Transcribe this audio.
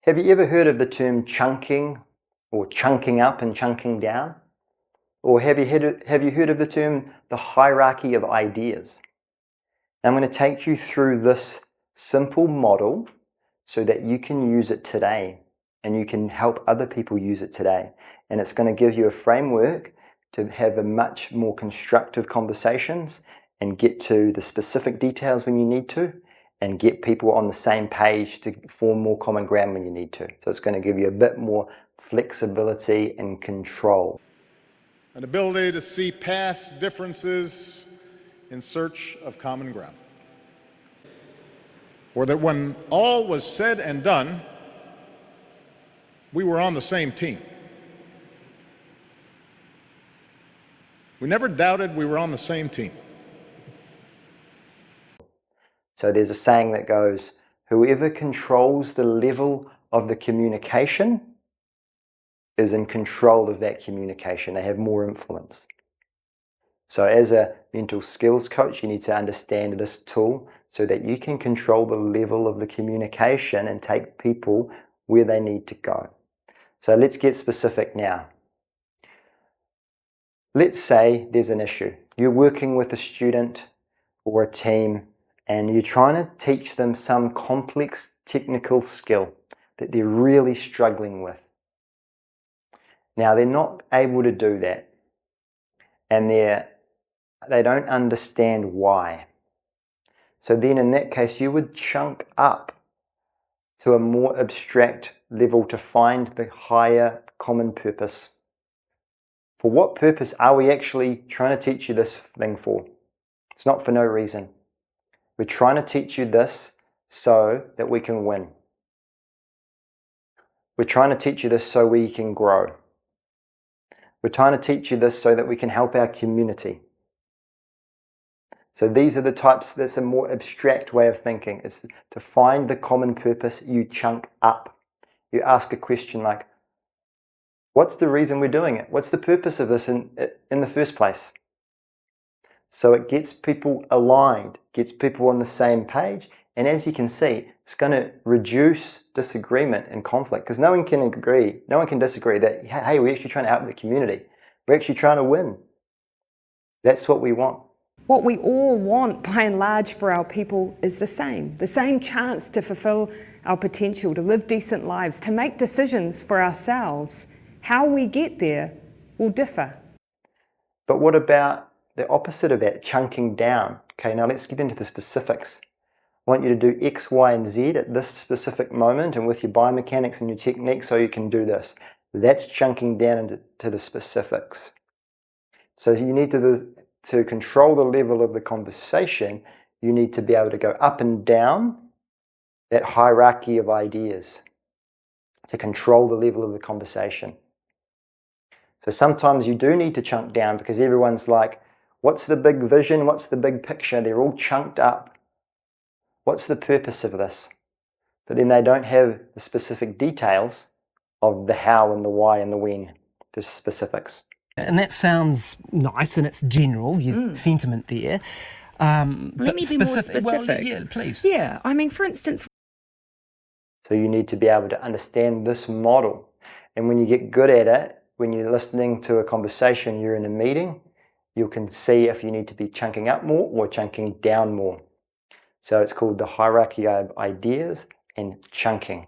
Have you ever heard of the term chunking, or chunking up and chunking down? Or have you heard of the term the hierarchy of ideas? Now, I'm going to take you through this simple model so that you can use it today and you can help other people use it today. And it's going to give you a framework to have a much more constructive conversations and get to the specific details when you need to, and get people on the same page to form more common ground when you need to. So it's going to give you a bit more flexibility and control. An ability to see past differences in search of common ground. Or that when all was said and done, we were on the same team. We never doubted we were on the same team. So there's a saying that goes, whoever controls the level of the communication is in control of that communication. They have more influence. So as a mental skills coach, you need to understand this tool so that you can control the level of the communication and take people where they need to go. So let's get specific now. Let's say there's an issue. You're working with a student or a team and you're trying to teach them some complex technical skill that they're really struggling with. Now, they're not able to do that, and they don't understand why. So then in that case, you would chunk up to a more abstract level to find the higher common purpose. For what purpose are we actually trying to teach you this thing for? It's not for no reason. We're trying to teach you this so that we can win. We're trying to teach you this so we can grow. We're trying to teach you this so that we can help our community. So these are the types, that's a more abstract way of thinking. It's to find the common purpose, you chunk up. You ask a question like, what's the reason we're doing it? What's the purpose of this in the first place? So it gets people aligned, gets people on the same page, and as you can see, it's going to reduce disagreement and conflict, because no one can agree, no one can disagree that, hey, we're actually trying to help the community. We're actually trying to win. That's what we want. What we all want, by and large, for our people is the same chance to fulfill our potential, to live decent lives, to make decisions for ourselves. How we get there will differ. But what about the opposite of that, chunking down? Okay, now let's get into the specifics. I want you to do X, Y, and Z at this specific moment and with your biomechanics and your technique so you can do this. That's chunking down into the specifics. So you need to control the level of the conversation, you need to be able to go up and down that hierarchy of ideas to control the level of the conversation. So sometimes you do need to chunk down because everyone's like, what's the big vision? What's the big picture? They're all chunked up. What's the purpose of this? But then they don't have the specific details of the how and the why and the when, the specifics. And that sounds nice and it's general, your sentiment there. Let me be more specific. Well, yeah, please. Yeah, I mean, for instance... So you need to be able to understand this model. And when you get good at it, when you're listening to a conversation, you're in a meeting, you can see if you need to be chunking up more or chunking down more. So it's called the hierarchy of ideas and chunking.